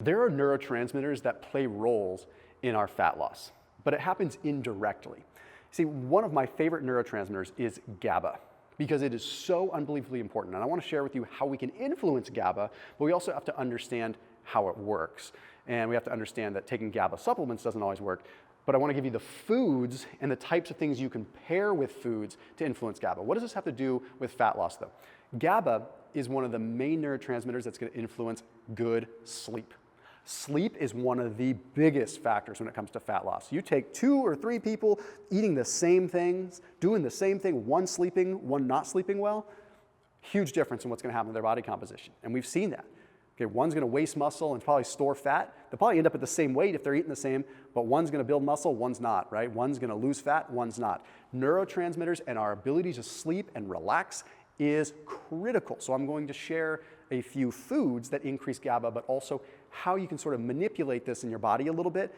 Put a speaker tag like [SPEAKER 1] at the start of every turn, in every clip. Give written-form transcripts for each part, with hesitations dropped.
[SPEAKER 1] There are neurotransmitters that play roles in our fat loss, but it happens indirectly. See, one of my favorite neurotransmitters is GABA because it is so unbelievably important. And I want to share with you how we can influence GABA, but we also have to understand how it works. And we have to understand that taking GABA supplements doesn't always work, but I want to give you the foods and the types of things you can pair with foods to influence GABA. What does this have to do with fat loss though? GABA is one of the main neurotransmitters that's going to influence good sleep. Sleep is one of the biggest factors when it comes to fat loss. You take 2 or 3 people eating the same things, doing the same thing, one sleeping, one not sleeping well, huge difference in what's going to happen to their body composition. And we've seen that. Okay, one's going to waste muscle and probably store fat. They'll probably end up at the same weight if they're eating the same, but one's going to build muscle, one's not, right? One's going to lose fat, one's not. Neurotransmitters and our ability to sleep and relax is critical. So I'm going to share a few foods that increase GABA, but also how you can sort of manipulate this in your body a little bit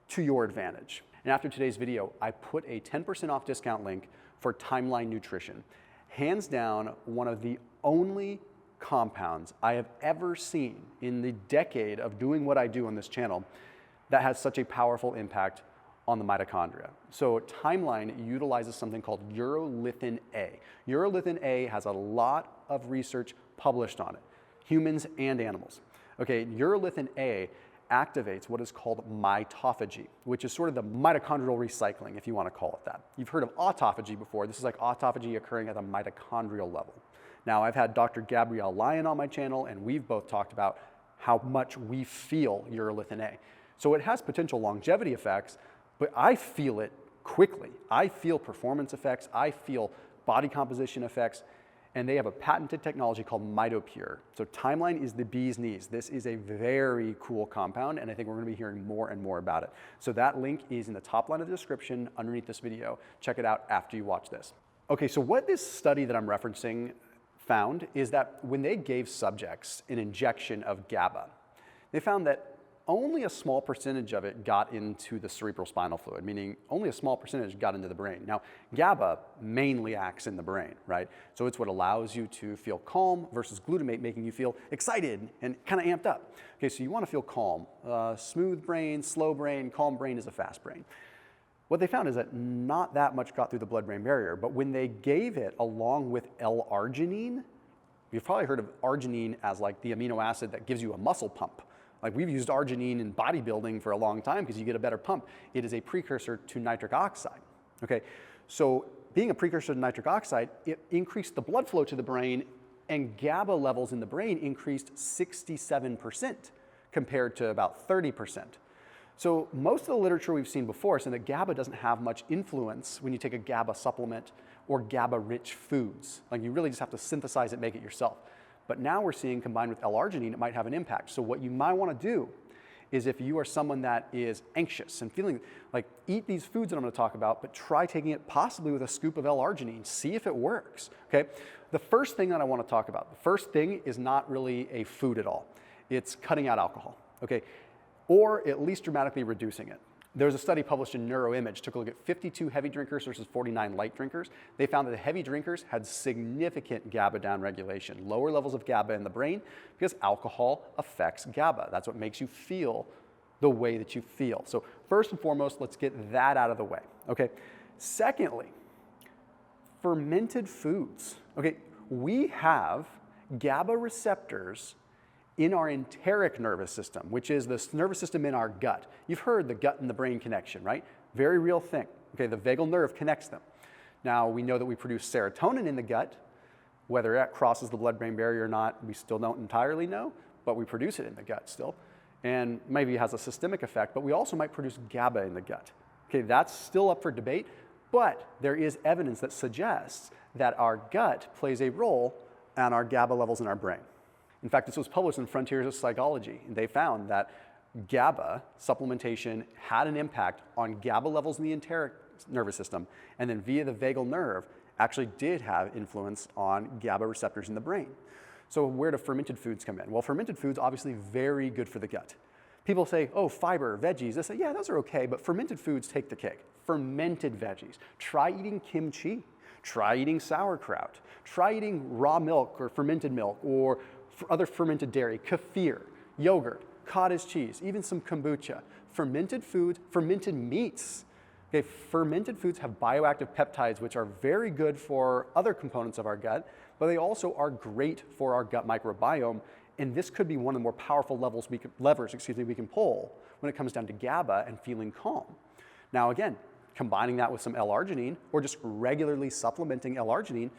[SPEAKER 1] to your advantage. And after today's video, I put a 10% off discount link for Timeline Nutrition. Hands down, one of the only compounds I have ever seen in the decade of doing what I do on this channel that has such a powerful impact on the mitochondria. So Timeline utilizes something called urolithin A. Urolithin A has a lot of research published on it, humans and animals. Okay, urolithin A activates what is called mitophagy, which is sort of the mitochondrial recycling, if you want to call it that. You've heard of autophagy before. This is like autophagy occurring at the mitochondrial level. Now, I've had Dr. Gabrielle Lyon on my channel, and we've both talked about how much we feel urolithin A. So it has potential longevity effects, but I feel it quickly. I feel performance effects, I feel body composition effects, and they have a patented technology called MitoPure. So Timeline is the bee's knees. This is a very cool compound, and I think we're going to be hearing more and more about it. So that link is in the top line of the description underneath this video. Check it out after you watch this. Okay, so what this study that I'm referencing found is that when they gave subjects an injection of GABA, they found that only a small percentage of it got into the cerebral spinal fluid, meaning only a small percentage got into the brain. Now, GABA mainly acts in the brain, right? So it's what allows you to feel calm versus glutamate making you feel excited and kind of amped up. Okay, so you want to feel calm. Smooth brain, slow brain, calm brain is a fast brain. What they found is that not that much got through the blood-brain barrier, but when they gave it along with L-arginine, you've probably heard of arginine as like the amino acid that gives you a muscle pump. Like we've used arginine in bodybuilding for a long time because you get a better pump. It is a precursor to nitric oxide. Okay, so being a precursor to nitric oxide, it increased the blood flow to the brain, and GABA levels in the brain increased 67% compared to about 30%. So most of the literature we've seen before is that GABA doesn't have much influence when you take a GABA supplement or GABA-rich foods. Like you really just have to synthesize it, make it yourself. But now we're seeing combined with L-arginine, it might have an impact. So what you might want to do is if you are someone that is anxious and feeling like, eat these foods that I'm going to talk about, but try taking it possibly with a scoop of L-arginine. See if it works, okay? The first thing that I want to talk about, the first thing is not really a food at all. It's cutting out alcohol, okay? Or at least dramatically reducing it. There was a study published in Neuroimage, took a look at 52 heavy drinkers versus 49 light drinkers. They found that the heavy drinkers had significant GABA downregulation, lower levels of GABA in the brain because alcohol affects GABA. That's what makes you feel the way that you feel. So first and foremost, let's get that out of the way, okay? Secondly, fermented foods, okay? We have GABA receptors in our enteric nervous system, which is the nervous system in our gut. You've heard the gut and the brain connection, right? Very real thing. Okay, the vagal nerve connects them. Now, we know that we produce serotonin in the gut. Whether that crosses the blood-brain barrier or not, we still don't entirely know, but we produce it in the gut still. And maybe it has a systemic effect, but we also might produce GABA in the gut. Okay, that's still up for debate, but there is evidence that suggests that our gut plays a role on our GABA levels in our brain. In fact, this was published in Frontiers of Psychology, and they found that GABA supplementation had an impact on GABA levels in the enteric nervous system, and then via the vagal nerve actually did have influence on GABA receptors in the brain. So where do fermented foods come in? Well, fermented foods obviously very good for the gut. People say, oh, fiber, veggies. I say, yeah, those are okay, but fermented foods take the cake. Fermented veggies. Try eating kimchi. Try eating sauerkraut. Try eating raw milk or fermented milk or other fermented dairy, kefir, yogurt, cottage cheese, even some kombucha, fermented foods, fermented meats. Okay, fermented foods have bioactive peptides, which are very good for other components of our gut, but they also are great for our gut microbiome. And this could be one of the more powerful levers we can pull when it comes down to GABA and feeling calm. Now again, combining that with some L-arginine or just regularly supplementing L-arginine.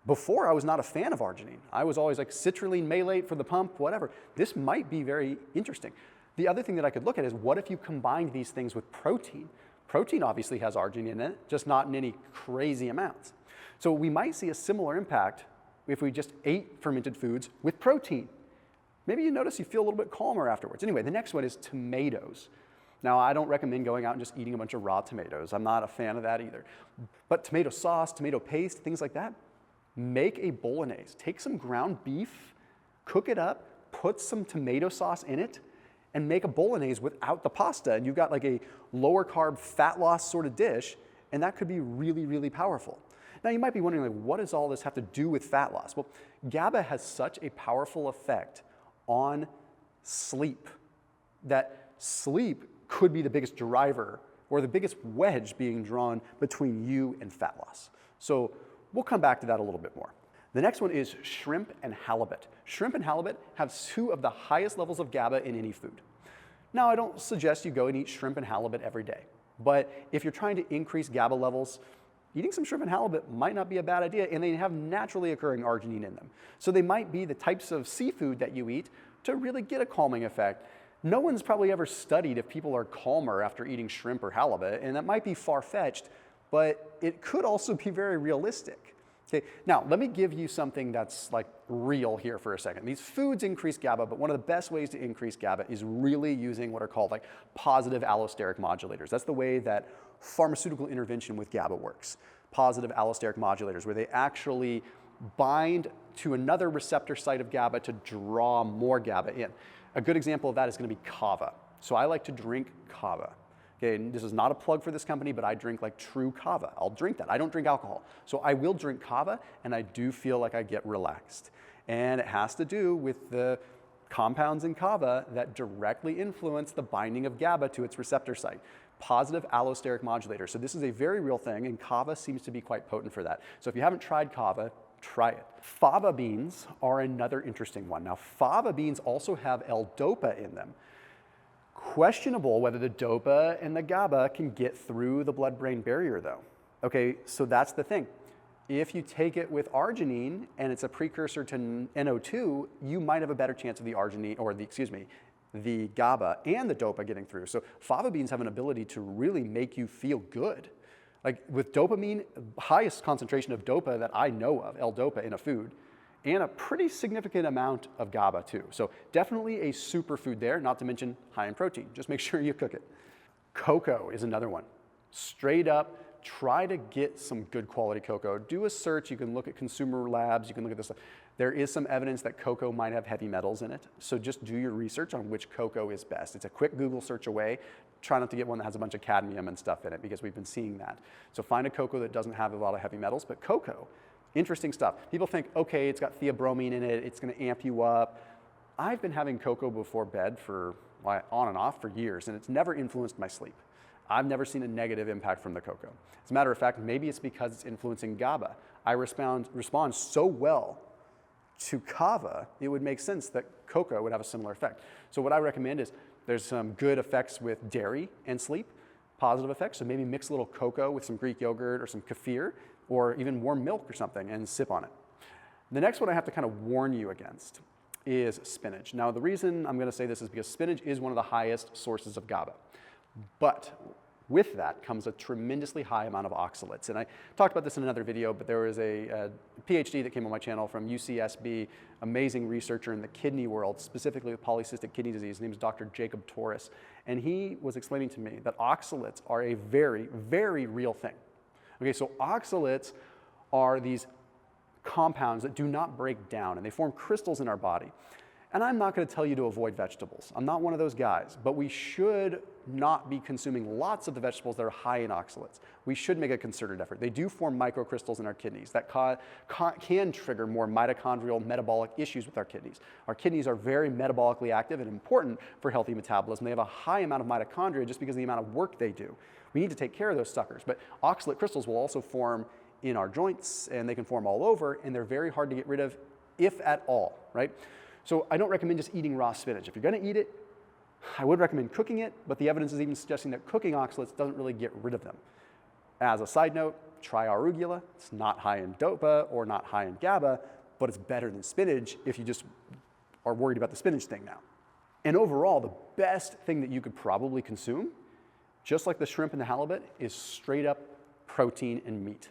[SPEAKER 1] Before, I was not a fan of arginine. I was always like citrulline, malate for the pump, whatever. This might be very interesting. The other thing that I could look at is what if you combined these things with protein? Protein obviously has arginine in it, just not in any crazy amounts. So we might see a similar impact if we just ate fermented foods with protein. Maybe you notice you feel a little bit calmer afterwards. Anyway, the next one is tomatoes. Now, I don't recommend going out and just eating a bunch of raw tomatoes. I'm not a fan of that either. But tomato sauce, tomato paste, things like that, make a bolognese. Take some ground beef, cook it up, put some tomato sauce in it, and make a bolognese without the pasta. And you've got like a lower carb, fat loss sort of dish, and that could be really, really powerful. Now, you might be wondering, like, what does all this have to do with fat loss? Well, GABA has such a powerful effect on sleep that sleep could be the biggest driver or the biggest wedge being drawn between you and fat loss. So we'll come back to that a little bit more. The next one is shrimp and halibut. Shrimp and halibut have 2 of the highest levels of GABA in any food. Now, I don't suggest you go and eat shrimp and halibut every day, but if you're trying to increase GABA levels, eating some shrimp and halibut might not be a bad idea, and they have naturally occurring arginine in them. So they might be the types of seafood that you eat to really get a calming effect. No one's probably ever studied if people are calmer after eating shrimp or halibut, and that might be far-fetched, but it could also be very realistic. Okay, now let me give you something that's like real here for a second. These foods increase GABA, but one of the best ways to increase GABA is really using what are called like positive allosteric modulators. That's the way that pharmaceutical intervention with GABA works. Positive allosteric modulators, where they actually bind to another receptor site of GABA to draw more GABA in. A good example of that is going to be Kava. So I like to drink Kava. Okay, and this is not a plug for this company, but I drink like true Kava. I'll drink that. I don't drink alcohol. So I will drink Kava, and I do feel like I get relaxed. And it has to do with the compounds in Kava that directly influence the binding of GABA to its receptor site. Positive allosteric modulator. So this is a very real thing, and Kava seems to be quite potent for that. So if you haven't tried Kava, try it. Fava beans are another interesting one. Now, fava beans also have L-DOPA in them. Questionable whether the DOPA and the GABA can get through the blood-brain barrier, though. Okay, so that's the thing. If you take it with arginine and it's a precursor to NO2, you might have a better chance of the arginine, or the GABA and the DOPA getting through. So fava beans have an ability to really make you feel good. Like with dopamine, highest concentration of DOPA that I know of, L-DOPA in a food, and a pretty significant amount of GABA too. So definitely a superfood there, not to mention high in protein. Just make sure you cook it. Cocoa is another one. Straight up, try to get some good quality cocoa. Do a search. You can look at consumer labs. You can look at this stuff. There is some evidence that cocoa might have heavy metals in it. So just do your research on which cocoa is best. It's a quick Google search away. Try not to get one that has a bunch of cadmium and stuff in it, because we've been seeing that. So find a cocoa that doesn't have a lot of heavy metals, but cocoa, interesting stuff. People think, okay, it's got theobromine in it, it's gonna amp you up. I've been having cocoa before bed for on and off for years, and it's never influenced my sleep. I've never seen a negative impact from the cocoa. As a matter of fact, maybe it's because it's influencing GABA. I respond so well to Kava, it would make sense that cocoa would have a similar effect. So what I recommend is there's some good effects with dairy and sleep, positive effects. So maybe mix a little cocoa with some Greek yogurt or some kefir, or even warm milk or something, and sip on it. The next one I have to kind of warn you against is spinach. Now, the reason I'm going to say this is because spinach is one of the highest sources of GABA. But with that comes a tremendously high amount of oxalates. And I talked about this in another video, but there was a PhD that came on my channel from UCSB, amazing researcher in the kidney world, specifically with polycystic kidney disease. His name is Dr. Jacob Torres. And he was explaining to me that oxalates are a very, very real thing. Okay, so oxalates are these compounds that do not break down, and they form crystals in our body. And I'm not going to tell you to avoid vegetables. I'm not one of those guys. But we should not be consuming lots of the vegetables that are high in oxalates. We should make a concerted effort. They do form microcrystals in our kidneys that can trigger more mitochondrial metabolic issues with our kidneys. Our kidneys are very metabolically active and important for healthy metabolism. They have a high amount of mitochondria just because of the amount of work they do. We need to take care of those suckers. But oxalate crystals will also form in our joints, and they can form all over, and they're very hard to get rid of, if at all, right? So I don't recommend just eating raw spinach. If you're going to eat it, I would recommend cooking it, but the evidence is even suggesting that cooking oxalates doesn't really get rid of them. As a side note, try arugula. It's not high in DOPA or not high in GABA, but it's better than spinach if you just are worried about the spinach thing now. And overall, the best thing that you could probably consume, just like the shrimp and the halibut, is straight up protein and meat.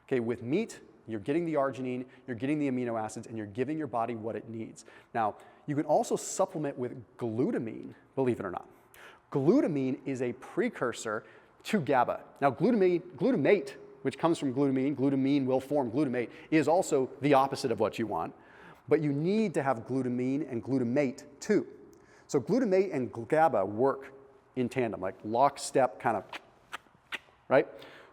[SPEAKER 1] Okay, with meat, you're getting the arginine, you're getting the amino acids, and you're giving your body what it needs. Now, you can also supplement with glutamine, believe it or not. Glutamine is a precursor to GABA. Now, glutamate, which comes from glutamine will form glutamate, is also the opposite of what you want. But you need to have glutamine and glutamate too. So glutamate and GABA work in tandem, like lockstep kind of, right?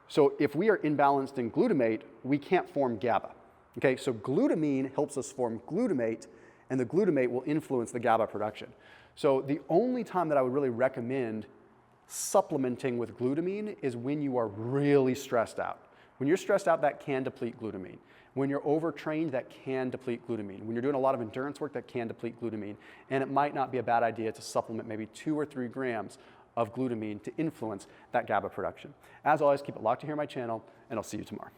[SPEAKER 1] So if we are imbalanced in glutamate, we can't form GABA. Okay, so glutamine helps us form glutamate, and the glutamate will influence the GABA production. So the only time that I would really recommend supplementing with glutamine is when you are really stressed out. When you're stressed out, that can deplete glutamine. When you're overtrained, that can deplete glutamine. When you're doing a lot of endurance work, that can deplete glutamine. And it might not be a bad idea to supplement maybe 2 or 3 grams of glutamine to influence that GABA production. As always, keep it locked to here on my channel, and I'll see you tomorrow.